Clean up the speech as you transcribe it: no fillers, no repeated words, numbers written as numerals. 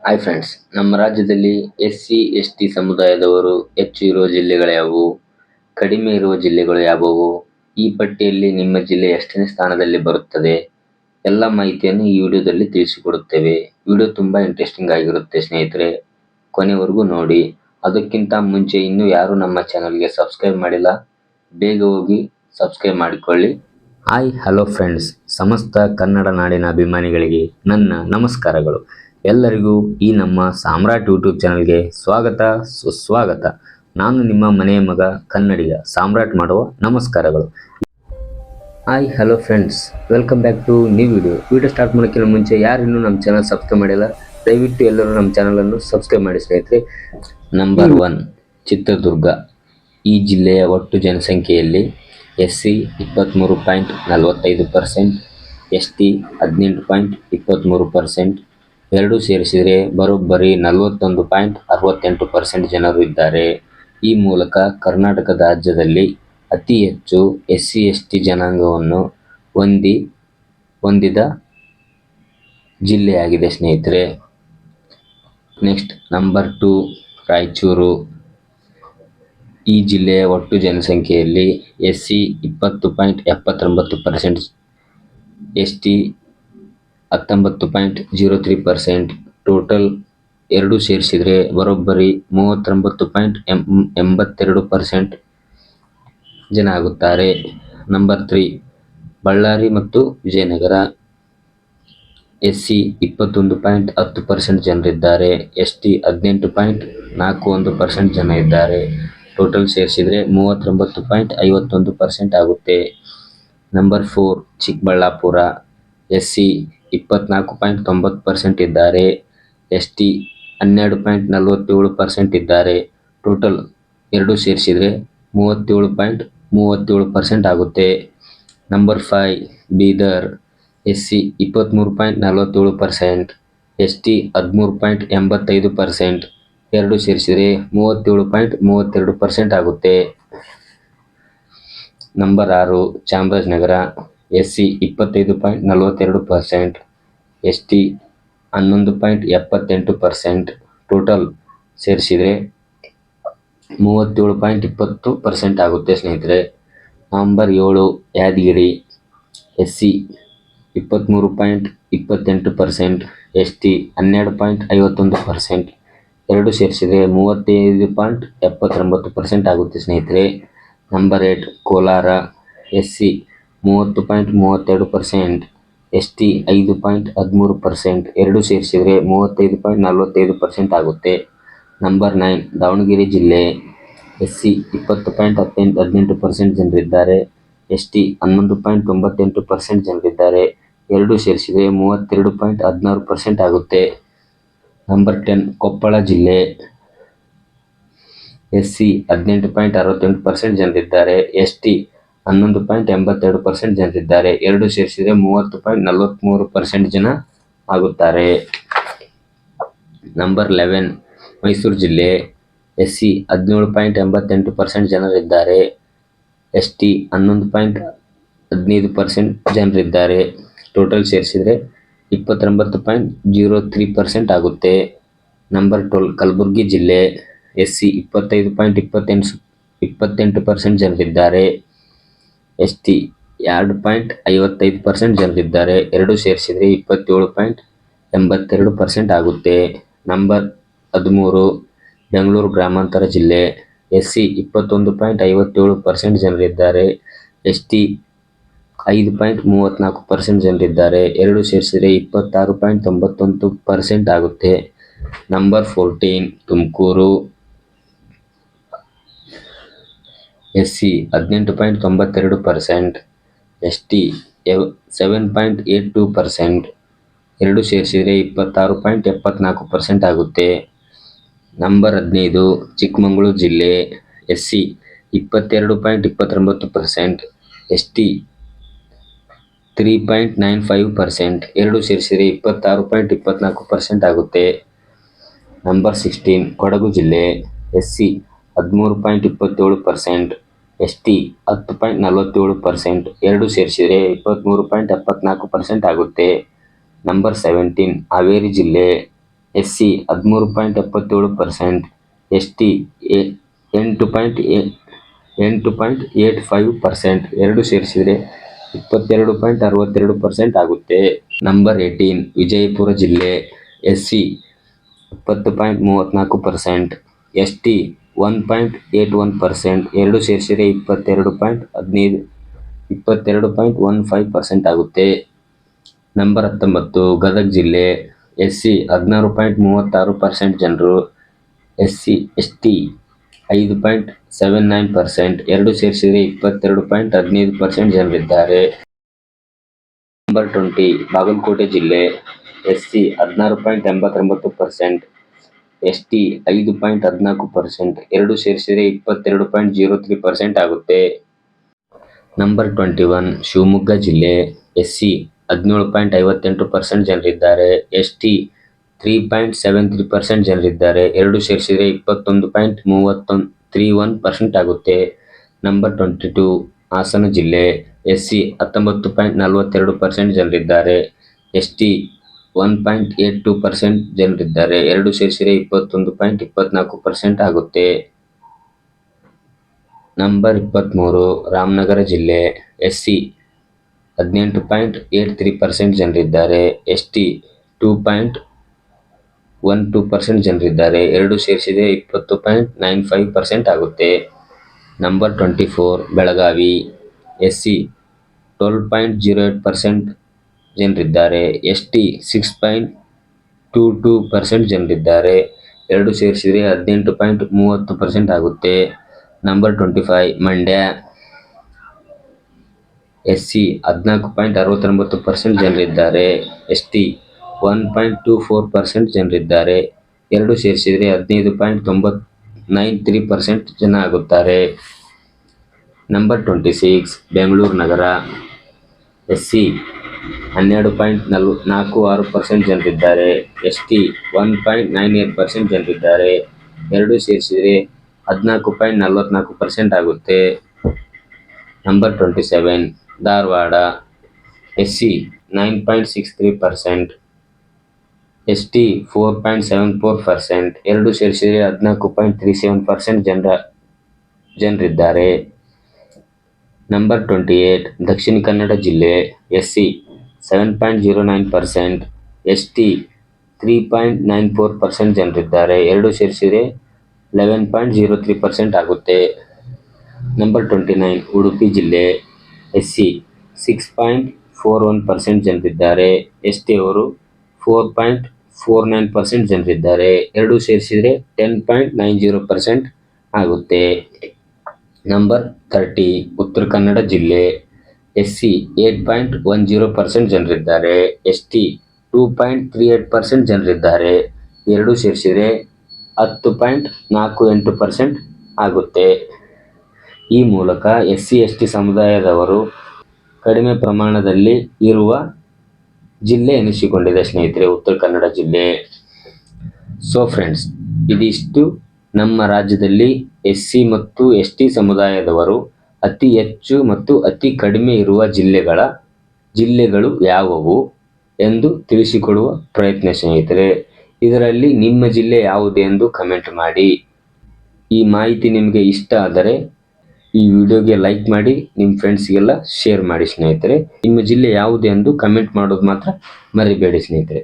Hi friends, ನಮ್ಮ ರಾಜ್ಯದಲ್ಲಿ SC ST ಸಮುದಾಯದವರು ಹೆಚ್ಚು ಇರುವ ಜಿಲ್ಲೆಗಳು ಯಾವುವು, ಕಡಿಮೆ ಇರುವ ಜಿಲ್ಲೆಗಳು ಯಾವುವು, ಈ ಪಟ್ಟಿಯಲ್ಲಿ ನಿಮ್ಮ ಜಿಲ್ಲೆ ಎಷ್ಟನೇ ಸ್ಥಾನದಲ್ಲಿ ಬರುತ್ತದೆ, ಎಲ್ಲ ಮಾಹಿತಿಯನ್ನು ಈ ವಿಡಿಯೋದಲ್ಲಿ ತಿಳಿಸಿಕೊಡುತ್ತೇವೆ. ವಿಡಿಯೋ ತುಂಬ ಇಂಟ್ರೆಸ್ಟಿಂಗ್ ಆಗಿರುತ್ತೆ ಸ್ನೇಹಿತರೆ, ಕೊನೆವರೆಗೂ ನೋಡಿ. ಅದಕ್ಕಿಂತ ಮುಂಚೆ ಇನ್ನೂ ಯಾರು ನಮ್ಮ ಚಾನಲ್ಗೆ ಸಬ್ಸ್ಕ್ರೈಬ್ ಮಾಡಿಲ್ಲ, ಬೇಗ ಹೋಗಿ ಸಬ್ಸ್ಕ್ರೈಬ್ ಮಾಡಿಕೊಳ್ಳಿ. ಹಾಯ್ ಹಲೋ ಫ್ರೆಂಡ್ಸ್, ಸಮಸ್ತ ಕನ್ನಡ ನಾಡಿನ ಅಭಿಮಾನಿಗಳಿಗೆ ನನ್ನ ನಮಸ್ಕಾರಗಳು. ಎಲ್ಲರಿಗೂ ಈ ನಮ್ಮ ಸಾಮ್ರಾಟ್ ಯೂಟ್ಯೂಬ್ ಚಾನಲ್ಗೆ ಸ್ವಾಗತ ಸುಸ್ವಾಗತ. ನಾನು ನಿಮ್ಮ ಮನೆಯ ಮಗ ಕನ್ನಡಿಗ ಸಾಮ್ರಾಟ್ ಮಾಡುವ ನಮಸ್ಕಾರಗಳು. Hi hello friends, welcome back to new video start ಮಾಡೋಕ್ಕಿಂತ ಮುಂಚೆ ಯಾರು ಇನ್ನೂ ನಮ್ಮ ಚಾನಲ್ ಸಬ್ಸ್ಕ್ರೈಬ್ ಮಾಡಿಲ್ಲ, ದಯವಿಟ್ಟು ಎಲ್ಲರೂ ನಮ್ಮ ಚಾನಲನ್ನು ಸಬ್ಸ್ಕ್ರೈಬ್ ಮಾಡಿ ಸ್ನೇಹಿತರೆ. ನಂಬರ್ 1 ಚಿತ್ರದುರ್ಗ. ಈ ಜಿಲ್ಲೆಯ ಒಟ್ಟು ಜನಸಂಖ್ಯೆಯಲ್ಲಿ SC 23.45%, ST 18.23%, ಎರಡೂ ಸೇರಿಸಿದರೆ ಬರೋಬ್ಬರಿ 41.68% ಜನರು ಇದ್ದಾರೆ. ಈ ಮೂಲಕ ಕರ್ನಾಟಕ ರಾಜ್ಯದಲ್ಲಿ ಅತಿ ಹೆಚ್ಚು SC ST ಜನಾಂಗವನ್ನು ಹೊಂದಿದ ಜಿಲ್ಲೆಯಾಗಿದೆ ಸ್ನೇಹಿತರೆ. Next number 2 Raichur. ಈ ಜಿಲ್ಲೆಯ ಒಟ್ಟು ಜನಸಂಖ್ಯೆಯಲ್ಲಿ SC 20.79%, ST 19.03%, ಟೋಟಲ್ ಎರಡೂ ಸೇರಿಸಿದರೆ ಬರೋಬ್ಬರಿ 39.82% ಜನ ಆಗುತ್ತಾರೆ. ನಂಬರ್ 3 ಬಳ್ಳಾರಿ ಮತ್ತು ವಿಜಯನಗರ. SC 21.10% ಜನರಿದ್ದಾರೆ, ST 18.41% ಜನ ಇದ್ದಾರೆ. ಟೋಟಲ್ ಸೇರಿಸಿದರೆ 39.51% ಆಗುತ್ತೆ. ನಂಬರ್ 4 ಚಿಕ್ಕಬಳ್ಳಾಪುರ. SC 24.90% ಇದ್ದಾರೆ, ST 12.47% ಇದ್ದಾರೆ. ಟೋಟಲ್ ಎರಡೂ ಸೇರಿಸಿದರೆ 37.37% ಆಗುತ್ತೆ. ನಂಬರ್ 5 ಬೀದರ್. SC 23.47%, ST 13.85%, ಎರಡು ಸೇರಿಸಿದರೆ 37.32% ಆಗುತ್ತೆ. Number 6 Chamarajanagar. SC 25.42%, ST 11.78%, total ಸೇರಿಸಿದರೆ 37.20% ಆಗುತ್ತೆ ಸ್ನೇಹಿತರೆ. ನಂಬರ್ 7 ಯಾದಗಿರಿ. SC 23.28%, ST 12.51%, ಎರಡು ಸೇರಿಸಿದರೆ 35.79% ಆಗುತ್ತೆ ಸ್ನೇಹಿತರೆ. ನಂಬರ್ 8 ಕೋಲಾರ. SC 30.32%, ST 5.13%, ಎರಡು ಸೇರಿಸಿದರೆ 35.45% ಆಗುತ್ತೆ. ನಂಬರ್ 9 ದಾವಣಗೆರೆ ಜಿಲ್ಲೆ. SC 20.18% ಜನರಿದ್ದಾರೆ, ST 11.98% ಜನರಿದ್ದಾರೆ. ಎರಡು ಸೇರಿಸಿದರೆ 32.16% ಆಗುತ್ತೆ. ನಂಬರ್ 10 ಕೊಪ್ಪಳ ಜಿಲ್ಲೆ. SC 18.68% ಜನರಿದ್ದಾರೆ, ST 11.82% ಜನರಿದ್ದಾರೆ. ಎರಡು ಸೇರಿಸಿದರೆ 30.43% ಜನ ಆಗುತ್ತಾರೆ. ನಂಬರ್ 11 ಮೈಸೂರು ಜಿಲ್ಲೆ. SC 17.88% ಜನರಿದ್ದಾರೆ, ST 11.15% ಜನರಿದ್ದಾರೆ. ಟೋಟಲ್ ಸೇರಿಸಿದರೆ 29.03% ಆಗುತ್ತೆ. ನಂಬರ್ 12 ಕಲಬುರಗಿ ಜಿಲ್ಲೆ. SC 25.28% ಜನರಿದ್ದಾರೆ, ST 2.55% ಜನರಿದ್ದಾರೆ. ಎರಡು ಸೇರಿಸಿದರೆ 27.82% ಆಗುತ್ತೆ. ನಂಬರ್ 13 ಬೆಂಗಳೂರು ಗ್ರಾಮಾಂತರ ಜಿಲ್ಲೆ. SC 21.57% ಜನರಿದ್ದಾರೆ, ST 5.34% ಜನರಿದ್ದಾರೆ. ಎರಡು ಸೇರಿಸಿದರೆ 26.91% ಆಗುತ್ತೆ. ನಂಬರ್ 14 ತುಮಕೂರು. SC 18.92%, ST 7.82%, ಎರಡು ಸೇರಿಸಿದರೆ 26.74% ಆಗುತ್ತೆ. ನಂಬರ್ 15 ಚಿಕ್ಕಮಗಳೂರು ಜಿಲ್ಲೆ. SC 22.29%, ST 3.95%, ಎರಡು ಸೇರಿಸಿದರೆ 26.24% ಆಗುತ್ತೆ. ನಂಬರ್ 16 ಕೊಡಗು ಜಿಲ್ಲೆ. SC 13.27%, ST 10.47%, ಎರಡು ಸೇರಿಸಿದರೆ 23.74% ಆಗುತ್ತೆ. ನಂಬರ್ 17 ಹಾವೇರಿ ಜಿಲ್ಲೆ. SC 13.77%, ST 8.85%, ಎರಡು ಸೇರಿಸಿದರೆ 22.62% ಆಗುತ್ತೆ. ನಂಬರ್ 18 ವಿಜಯಪುರ ಜಿಲ್ಲೆ. SC 20.34%, ST 1.81%, ಎರಡು ಸೇರಿಸಿದರೆ 22.15% ಆಗುತ್ತೆ. ನಂಬರ್ 19 ಗದಗ ಜಿಲ್ಲೆ. SC 16.36% ಜನರು, ST 5.79%, ಎರಡು ಸೇರಿಸಿದರೆ 22.15% ಜನರಿದ್ದಾರೆ. ನಂಬರ್ 20 ಬಾಗಲಕೋಟೆ ಜಿಲ್ಲೆ. SC 16.89%, ST 5.14%, ಎರಡು ಸೇರಿಸಿದರೆ 22.03% ಆಗುತ್ತೆ. ನಂಬರ್ 21 ಶಿವಮೊಗ್ಗ ಜಿಲ್ಲೆ. SC 17.58% ಜನರಿದ್ದಾರೆ, ST 3.73% ಜನರಿದ್ದಾರೆ, ಎರಡು ಸೇರಿಸಿದರೆ 21.31% ಆಗುತ್ತೆ. ನಂಬರ್ 22 ಹಾಸನ ಜಿಲ್ಲೆ. SC 19.42% ಜನರಿದ್ದಾರೆ, ST 1.82% ಜನರಿದ್ದಾರೆ, ಎರಡು ಸೇರಿಸಿದರೆ 21.24% ಆಗುತ್ತೆ. ನಂಬರ್ 23 ರಾಮನಗರ ಜಿಲ್ಲೆ. SC 18.83% ಜನರಿದ್ದಾರೆ, ST 2.12% ಜನರಿದ್ದಾರೆ, ಎರಡು ಸೇರಿಸಿದರೆ 20.95% ಆಗುತ್ತೆ. ನಂಬರ್ 24 ಬೆಳಗಾವಿ. SC 12.08% ಜನರಿದ್ದಾರೆ, ST 6.22% ಜನರಿದ್ದಾರೆ, ಎರಡು ಸೇರಿಸಿದರೆ 18.30% ಆಗುತ್ತೆ. ನಂಬರ್ 25 ಮಂಡ್ಯ. SC 14.69% ಜನರಿದ್ದಾರೆ, ST 1.24% ಜನರಿದ್ದಾರೆ, ಎರಡು ಸೇರಿಸಿದರೆ 15.93% ಜನ ಆಗುತ್ತಾರೆ. ನಂಬರ್ 26 ಬೆಂಗಳೂರು ನಗರ. SC 12.46% ಜನರಿದ್ದಾರೆ, ST 1.98% ಜನರಿದ್ದಾರೆ, ಎರಡು ಸೇರಿಸಿದರೆ 14.44% ಆಗುತ್ತೆ. ನಂಬರ್ 27 ಧಾರವಾಡ. SC 9.63%, ST 4.74%, ಎರಡು ಸೇರಿಸಿದರೆ 14.37% ಜನರಿದ್ದಾರೆ. ನಂಬರ್ 28 ದಕ್ಷಿಣ ಕನ್ನಡ ಜಿಲ್ಲೆ. SC 7.09%, ST 3.94% ಜನರಿದ್ದಾರೆ, ಎರಡು ಸೇರಿಸಿದರೆ 11.03% ಆಗುತ್ತೆ. ನಂಬರ್ 29 ಉಡುಪಿ ಜಿಲ್ಲೆ. SC 6.41% ಜನರಿದ್ದಾರೆ, ST ಅವರು 4.49% ಜನರಿದ್ದಾರೆ, ಎರಡು ಸೇರಿಸಿದರೆ 10.90% ಆಗುತ್ತೆ. ನಂಬರ್ 30 ಉತ್ತರ ಕನ್ನಡ ಜಿಲ್ಲೆ. SC 8.10% ಜನರಿದ್ದಾರೆ, ST 2.38% ಜನರಿದ್ದಾರೆ, ಎರಡು ಸೇರಿಸಿದರೆ 10.48% ಆಗುತ್ತೆ. ಈ ಮೂಲಕ SC/ST ಸಮುದಾಯದವರು ಕಡಿಮೆ ಪ್ರಮಾಣದಲ್ಲಿ ಇರುವ ಜಿಲ್ಲೆ ಎನಿಸಿಕೊಂಡಿದೆ ಸ್ನೇಹಿತರೆ, ಉತ್ತರ ಕನ್ನಡ ಜಿಲ್ಲೆ. ಸೊ ಫ್ರೆಂಡ್ಸ್, ಇದಿಷ್ಟು ನಮ್ಮ ರಾಜ್ಯದಲ್ಲಿ SC ಮತ್ತು ST ಸಮುದಾಯದವರು ಅತಿ ಹೆಚ್ಚು ಮತ್ತು ಅತಿ ಕಡಿಮೆ ಇರುವ ಜಿಲ್ಲೆಗಳು ಯಾವುವು ಎಂದು ತಿಳಿಸಿಕೊಡುವ ಪ್ರಯತ್ನ ಸ್ನೇಹಿತರೆ. ಇದರಲ್ಲಿ ನಿಮ್ಮ ಜಿಲ್ಲೆ ಯಾವುದು ಎಂದು ಕಮೆಂಟ್ ಮಾಡಿ. ಈ ಮಾಹಿತಿ ನಿಮಗೆ ಇಷ್ಟ ಆದರೆ ಈ ವಿಡಿಯೋಗೆ ಲೈಕ್ ಮಾಡಿ, ನಿಮ್ಮ ಫ್ರೆಂಡ್ಸ್ಗೆಲ್ಲ ಶೇರ್ ಮಾಡಿ ಸ್ನೇಹಿತರೆ. ನಿಮ್ಮ ಜಿಲ್ಲೆ ಯಾವುದು ಎಂದು ಕಮೆಂಟ್ ಮಾಡೋದು ಮಾತ್ರ ಮರಿಬೇಡಿ ಸ್ನೇಹಿತರೆ.